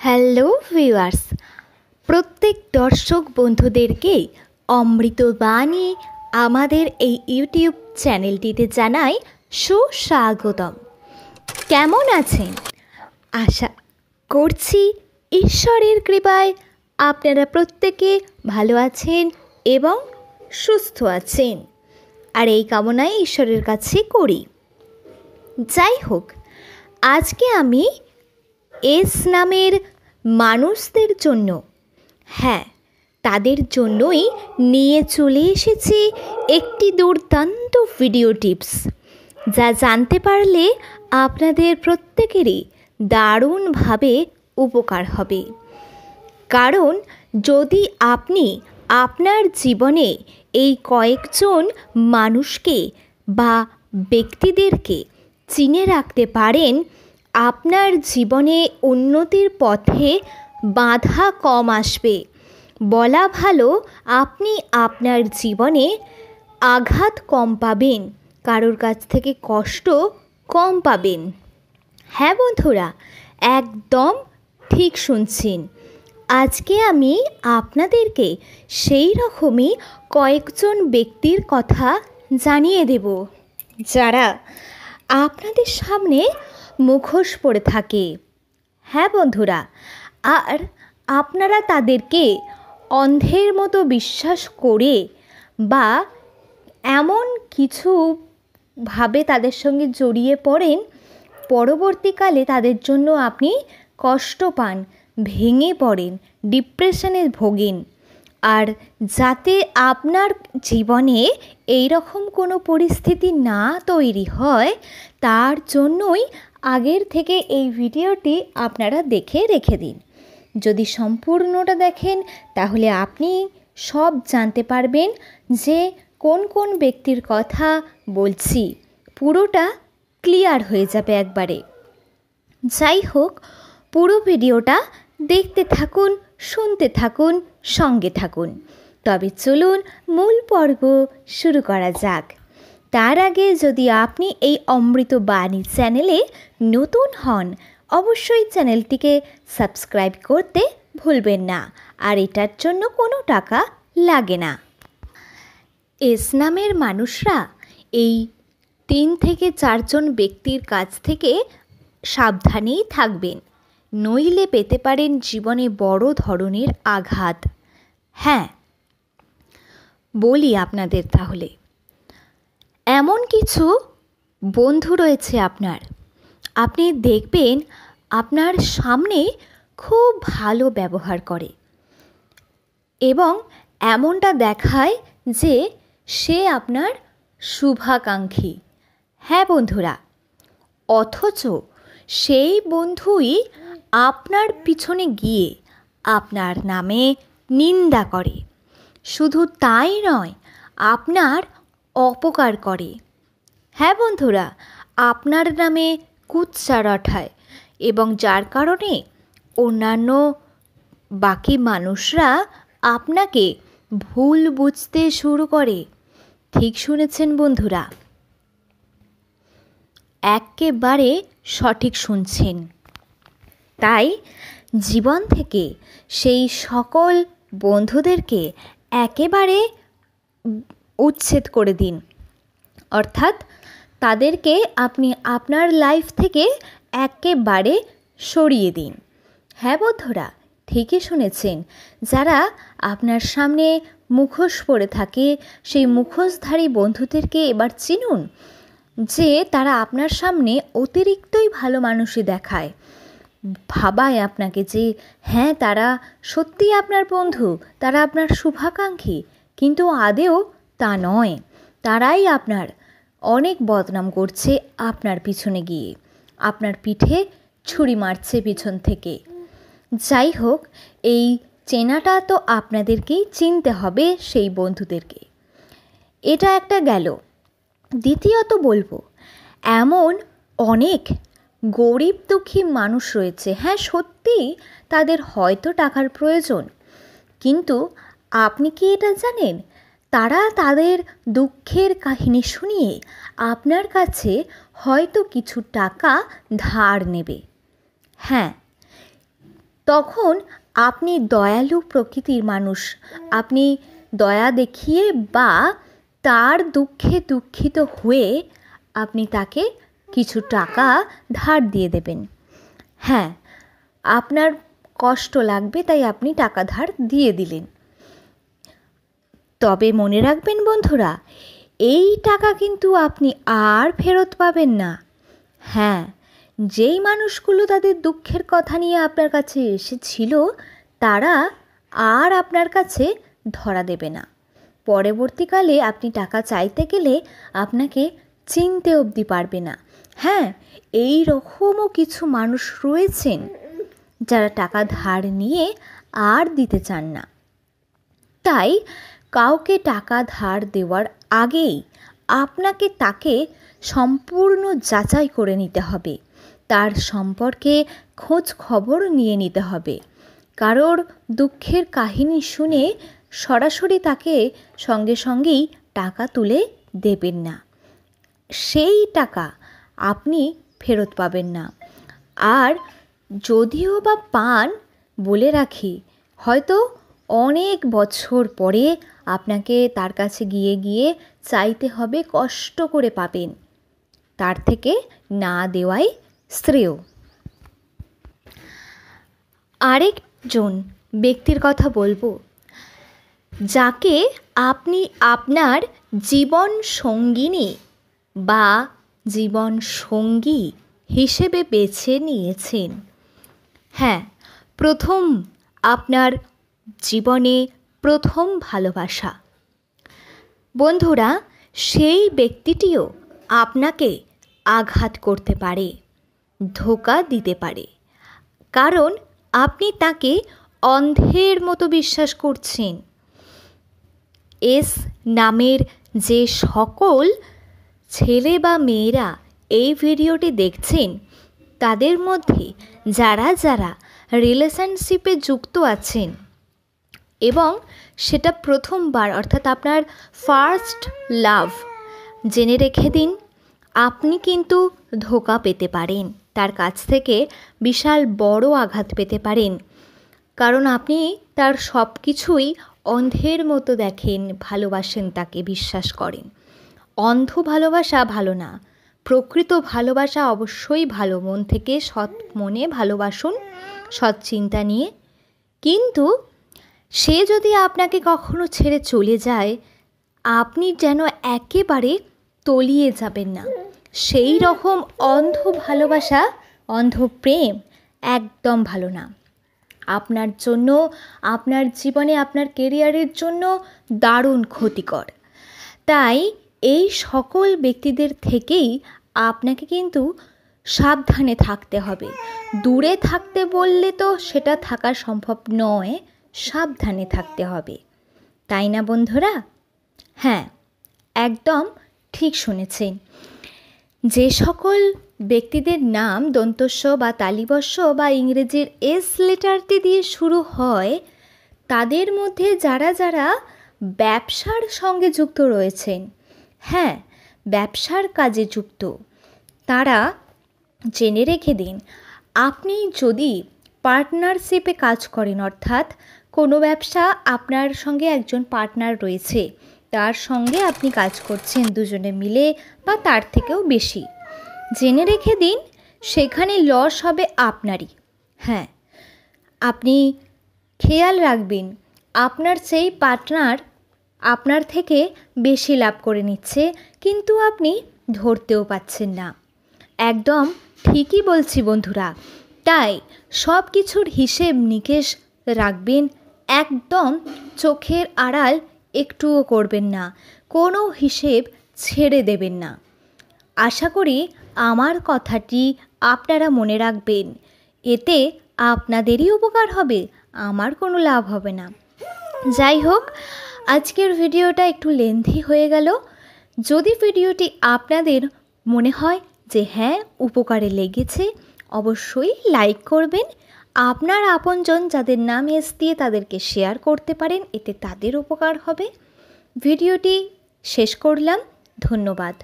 Hello viewers, প্রত্যেক দর্শক বন্ধুদেরকে অমৃতবাণী আমাদের এই ইউটিউব চ্যানেলটিতে জানাই সুস্বাগতম। কেমন আছেন? আশা করছি ঈশ্বরের কৃপায় আপনারা প্রত্যেকে ভালো আছেন এবং সুস্থ আছেন, আর এই কামনাই ঈশ্বরের কাছে করি। যাই হোক, আজকে আমি এস নামের মানুষদের জন্য, তাদের জন্যই নিয়ে চলে এসেছি একটি দুর্দান্ত ভিডিও টিপস, যা জানতে পারলে আপনাদের প্রত্যেকেরই দারুণভাবে উপকার হবে। কারণ যদি আপনি আপনার জীবনে এই কয়েকজন মানুষকে বা ব্যক্তিদেরকে চিনে রাখতে পারেন, আপনার জীবনে উন্নতির পথে বাধা কম আসবে। বলা ভালো, আপনি আপনার জীবনে আঘাত কম পাবেন, কারোর কাছ থেকে কষ্ট কম পাবেন। হ্যাঁ বন্ধুরা, একদম ঠিক শুনছেন। আজকে আমি আপনাদেরকে সেই রকমই কয়েকজন ব্যক্তির কথা জানিয়ে দেব, যারা আপনাদের সামনে মুখোশ পরে থাকে। হ্যাঁ বন্ধুরা, আর আপনারা তাদেরকে অন্ধের মতো বিশ্বাস করে বা এমন কিছু ভাবে তাদের সঙ্গে জড়িয়ে পড়েন, পরবর্তীকালে তাদের জন্য আপনি কষ্ট পান, ভেঙে পড়েন, ডিপ্রেশনে ভোগেন। আর যাতে আপনার জীবনে এই রকম কোনো পরিস্থিতি না তৈরি হয়, তার জন্যই আগের থেকে এই ভিডিওটি আপনারা দেখে রেখে দিন। যদি সম্পূর্ণটা দেখেন, তাহলে আপনি সব জানতে পারবেন যে কোন কোন ব্যক্তির কথা বলছি। পুরোটা ক্লিয়ার হয়ে যাবে একবারে। যাই হোক, পুরো ভিডিওটা দেখতে থাকুন, শুনতে থাকুন, সঙ্গে থাকুন। তবে চলুন মূল পর্ব শুরু করা যাক। তার আগে যদি আপনি এই অমৃতবাণী চ্যানেলে নতুন হন, অবশ্যই চ্যানেলটিকে সাবস্ক্রাইব করতে ভুলবেন না, আর এটার জন্য কোনো টাকা লাগে না। এস নামের মানুষরা এই 3 থেকে 4 জন ব্যক্তির কাছ থেকে সাবধানেই থাকবেন, নইলে পেতে পারেন জীবনে বড় ধরনের আঘাত। বলি আপনাদের তাহলে, এমন কিছু বন্ধু রয়েছে আপনার, আপনি দেখবেন আপনার সামনে খুব ভালো ব্যবহার করে এবং এমনটা দেখায় যে সে আপনার শুভাকাঙ্ক্ষী। হ্যাঁ বন্ধুরা, অথচ সেই বন্ধুই আপনার পিছনে গিয়ে আপনার নামে নিন্দা করে। শুধু তাই নয়, আপনার অপকার করে। হ্যাঁ বন্ধুরা, আপনার নামে কুৎসা রটায়, এবং যার কারণে অন্যান্য বাকি মানুষরা আপনাকে ভুল বুঝতে শুরু করে। ঠিক শুনেছেন বন্ধুরা, একেবারে সঠিক শুনছেন। তাই জীবন থেকে সেই সকল বন্ধুদেরকে একেবারে উচ্ছেদ করে দিন, অর্থাৎ তাদেরকে আপনি আপনার লাইফ থেকে একেবারে সরিয়ে দিন। হ্যাঁ বন্ধুরা, ঠিকই শুনেছেন। যারা আপনার সামনে মুখোশ পরে থাকে, সেই মুখোশধারী বন্ধুদেরকে এবার চিনুন যে তারা আপনার সামনে অতিরিক্তই ভালো মানুষই দেখায়, ভাবায় আপনাকে যে হ্যাঁ তারা সত্যিই আপনার বন্ধু, তারা আপনার শুভাকাঙ্ক্ষী, কিন্তু আদেও তা নয়। তারাই আপনার অনেক বদনাম করছে আপনার পিছনে গিয়ে, আপনার পিঠে ছুরি মারছে পিছন থেকে। যাই হোক, এই চেনাটা তো আপনাদেরকেই চিনতে হবে সেই বন্ধুদেরকে। এটা একটা গেল। দ্বিতীয়ত বলবো, এমন অনেক গরিব দুঃখী মানুষ রয়েছে, হ্যাঁ সত্যিই তাদের হয়তো টাকার প্রয়োজন, কিন্তু আপনি কি এটা জানেন তারা তাদের দুঃখের কাহিনী শুনিয়ে আপনার কাছে হয়তো কিছু টাকা ধার নেবে। হ্যাঁ, তখন আপনি দয়ালু প্রকৃতির মানুষ, আপনি দয়া দেখিয়ে বা তার দুঃখে দুঃখিত হয়ে আপনি তাকে কিছু টাকা ধার দিয়ে দেবেন। হ্যাঁ, আপনার কষ্ট লাগবে তাই আপনি টাকা ধার দিয়ে দিলেন। তবে মনে রাখবেন বন্ধুরা, এই টাকা কিন্তু আপনি আর ফেরত পাবেন না। হ্যাঁ, যেই মানুষগুলো তাদের দুঃখের কথা নিয়ে আপনার কাছে এসেছিল তারা আর আপনার কাছে ধরা দেবে না। পরবর্তীকালে আপনি টাকা চাইতে গেলে আপনাকে চিনতে অবধি পারবে না। হ্যাঁ, এই রকমও কিছু মানুষ রয়েছেন যারা টাকা ধার নিয়ে আর দিতে চান না। তাই কাউকে টাকা ধার দেওয়ার আগেই আপনাকে তাকে সম্পূর্ণ যাচাই করে নিতে হবে, তার সম্পর্কে খোঁজ খবর নিয়ে নিতে হবে। কারোর দুঃখের কাহিনী শুনে সরাসরি তাকে সঙ্গে সঙ্গেই টাকা তুলে দেবেন না, সেই টাকা আপনি ফেরত পাবেন না। আর যদিও বা পান, বলে রাখি, হয়তো অনেক বছর পরে আপনাকে তার কাছে গিয়ে গিয়ে চাইতে হবে, কষ্ট করে পাবেন। তার থেকে না দেওয়াই শ্রেয়। আরেকজন ব্যক্তির কথা বলবো, যাকে আপনি আপনার জীবন সঙ্গিনী বা জীবন সঙ্গী হিসেবে বেছে নিয়েছেন। হ্যাঁ, প্রথম আপনার জীবনে প্রথম ভালোবাসা। বন্ধুরা, সেই ব্যক্তিটিও আপনাকে আঘাত করতে পারে, ধোঁকা দিতে পারে, কারণ আপনি তাকে অন্ধের মতো বিশ্বাস করছেন। এস নামের যে সকল ছেলে বা মেয়েরা এই ভিডিওটি দেখছেন, তাদের মধ্যে যারা যারা রিলেশনশিপে যুক্ত আছেন এবং সেটা প্রথমবার, অর্থাৎ আপনার ফার্স্ট লাভ, জেনে রেখে দিন, আপনি কিন্তু ধোঁকা পেতে পারেন, তার কাছ থেকে বিশাল বড় আঘাত পেতে পারেন। কারণ আপনি তার সব কিছুই অন্ধের মতো দেখেন, ভালোবাসেন, তাকে বিশ্বাস করেন। অন্ধ ভালোবাসা ভালো না, প্রকৃত ভালোবাসা অবশ্যই ভালো। মন থেকে সৎ মনে ভালোবাসুন, সৎ চিন্তা নিয়ে। কিন্তু সে যদি আপনাকে কখনো ছেড়ে চলে যায়, আপনি যেন একেবারে তলিয়ে যাবেন না। সেই রকম অন্ধ ভালোবাসা, অন্ধ প্রেম একদম ভালো না। আপনার জন্য, আপনার জীবনে, আপনার কেরিয়ারের জন্য দারুণ ক্ষতিকর। তাই এই সকল ব্যক্তিদের থেকেই আপনাকে কিন্তু সাবধানে থাকতে হবে। দূরে থাকতে বললে তো সেটা থাকা সম্ভব নয়, সাবধানে থাকতে হবে, তাই না বন্ধুরা? হ্যাঁ, একদম ঠিক শুনেছেন। যে সকল ব্যক্তিদের নাম দন্তস্ব বা তালিবস্য বা ইংরেজির এস লেটারটি দিয়ে শুরু হয়, তাদের মধ্যে যারা যারা ব্যবসার সঙ্গে যুক্ত রয়েছেন, হ্যাঁ, ব্যবসার কাজে যুক্ত, তারা জেনে রেখে দিন, আপনি যদি পার্টনারশিপে কাজ করেন, অর্থাৎ কোনো ব্যবসা আপনার সঙ্গে একজন পার্টনার রয়েছে, তার সঙ্গে আপনি কাজ করছেন দুজনে মিলে বা তার থেকেও বেশি, জেনে রেখে দিন সেখানে লস হবে আপনারই। হ্যাঁ, আপনি খেয়াল রাখবেন, আপনার সেই পার্টনার আপনার থেকে বেশি লাভ করে নিচ্ছে, কিন্তু আপনি ধরতেও পাচ্ছেন না। একদম ঠিকই বলছি বন্ধুরা। তাই সব কিছুর হিসেব নিকেশ রাখবেন, একদম চোখের আড়াল একটুও করবেন না, কোনো হিসেব ছেড়ে দেবেন না। আশা করি আমার কথাটি আপনারা মনে রাখবেন, এতে আপনাদেরই উপকার হবে, আমার কোনো লাভ হবে না। যাই হোক, আজকের ভিডিওটা একটু লেন্থি হয়ে গেল। যদি ভিডিওটি আপনাদের মনে হয় যে হ্যাঁ উপকারে লেগেছে, অবশ্যই লাইক করবেন। আপনার আপনজন যাদের নাম এস দিয়ে তাদেরকে শেয়ার করতে পারেন, এতে তাদের উপকার হবে। ভিডিওটি শেষ করলাম, ধন্যবাদ।